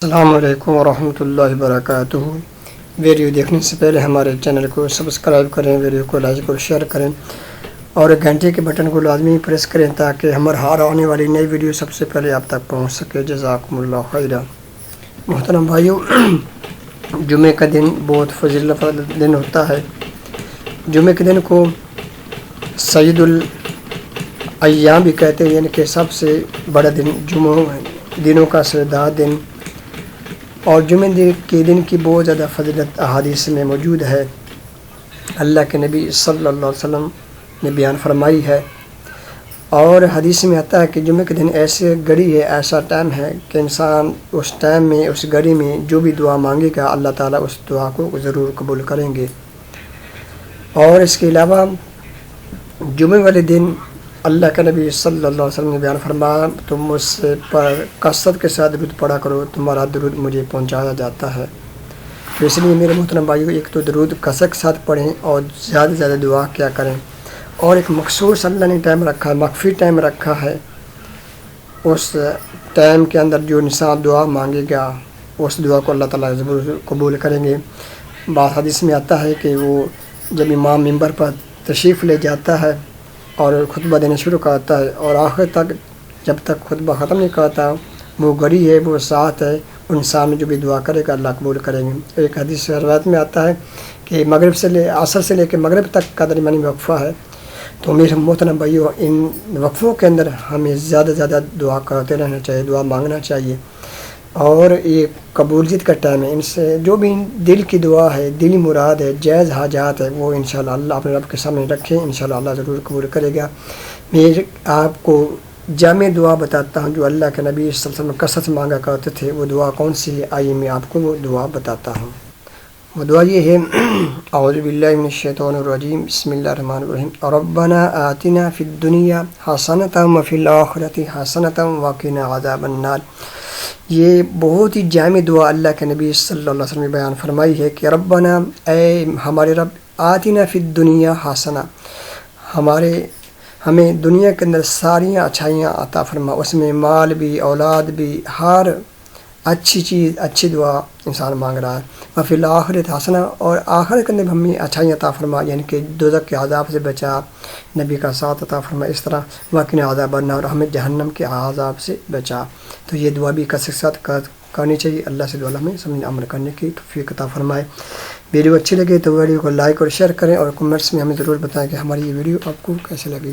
السلام علیکم ورحمۃ اللہ وبرکاتہ۔ ویڈیو دیکھنے سے پہلے ہمارے چینل کو سبسکرائب کریں، ویڈیو کو لائک اور شیئر کریں اور گھنٹے کے بٹن کو لازمی پریس کریں تاکہ ہمارے ہر آنے والی نئی ویڈیو سب سے پہلے آپ تک پہنچ سکے۔ جزاکم اللہ خیرا۔ محترم بھائیو، جمعہ کا دن بہت فضیلت دن ہوتا ہے۔ جمعہ کے دن کو سید الایام بھی کہتے ہیں، یعنی کہ سب سے بڑا دن، جمعہ دنوں کا سردار دن۔ اور جمعہ کے دن کی بہت زیادہ فضیلت احادیث میں موجود ہے۔ اللہ کے نبی صلی اللہ علیہ وسلم نے بیان فرمائی ہے، اور حدیث میں آتا ہے کہ جمعہ کے دن ایسے گھڑی ہے، ایسا ٹائم ہے کہ انسان اس ٹائم میں، اس گھڑی میں جو بھی دعا مانگے گا اللہ تعالیٰ اس دعا کو ضرور قبول کریں گے۔ اور اس کے علاوہ جمعہ والے دن اللہ کے نبی صلی اللہ علیہ وسلم نے بیان فرمایا، تم مجھ سے کثرت کے ساتھ درود پڑھا کرو، تمہارا درود مجھے پہنچایا جاتا ہے۔ تو اس لیے میرے محترم بھائیو، ایک تو درود کثرت کے ساتھ پڑھیں اور زیادہ سے زیادہ دعا کیا کریں۔ اور ایک مخصوص اللہ نے ٹائم رکھا ہے، مخفی ٹائم رکھا ہے، اس ٹائم کے اندر جو انسان دعا مانگے گا اس دعا کو اللہ تعالیٰ ضرور قبول کریں گے۔ بعض حدیث میں آتا ہے کہ وہ جب امام ممبر پر تشریف لے جاتا ہے اور خطبہ دینا شروع کرتا ہے اور آخر تک جب تک خطبہ ختم نہیں کرتا، وہ گھڑی ہے، وہ ساتھ ہے، انسان جو بھی دعا کرے گا اللہ قبول کریں گے۔ ایک حدیث روایت میں آتا ہے کہ مغرب سے عصر سے لے کے مغرب تک کا درمیانی وقفہ ہے۔ تو میرے محترم بھائیو، ان وقفوں کے اندر ہمیں زیادہ سے زیادہ دعا کرتے رہنا چاہیے، دعا مانگنا چاہیے۔ اور یہ قبولیت کا ٹائم ہے، ان سے جو بھی دل کی دعا ہے، دلی مراد ہے، جائز حاجات ہے، وہ انشاءاللہ اللہ اپنے رب کے سامنے رکھیں، انشاءاللہ اللہ ضرور قبول کرے گا۔ میں آپ کو جامع دعا بتاتا ہوں جو اللہ کے نبی صلی اللہ علیہ وسلم کثرت مانگا کرتے تھے۔ وہ دعا کون سی ہے؟ آئیے میں آپ کو وہ دعا بتاتا ہوں۔ وہ دعا یہ ہے، اعوذ باللہ من الشیطان الرجیم، بسم اللہ الرحمن الرحیم، ربنا آتنا فی الدنیا حسنۃ وفی الآخرۃ حسنۃ وقنا عذاب النار۔ یہ بہت ہی جامع دعا اللہ کے نبی صلی اللہ علیہ وسلم نے بیان فرمائی ہے کہ ربنا، اے ہمارے رب، آتنا فی الدنیا حسنہ، ہمیں دنیا کے اندر ساری اچھائیاں عطا فرما، اس میں مال بھی، اولاد بھی، ہر اچھی چیز، اچھی دعا انسان مانگ رہا ہے۔ وفی الآخرۃ حسنہ، اور آخرت کے اندر ہمیں اچھائیاں عطا فرما، یعنی کہ دوزخ کے عذاب سے بچا، نبی کا ساتھ عطا فرما، اس طرح وقنا عذاب النار، ہمیں جہنم کے عذاب سے بچا۔ تو یہ دعا بھی کثرت کے ساتھ کرنی چاہیے۔ اللہ سے دعا ہمیں سمجھ عمل کرنے کی توفیق عطا فرمائے۔ ویڈیو اچھی لگے تو ویڈیو کو لائک اور شیئر کریں، اور کمنٹس میں ہمیں ضرور بتائیں کہ ہماری یہ ویڈیو آپ کو کیسے لگی۔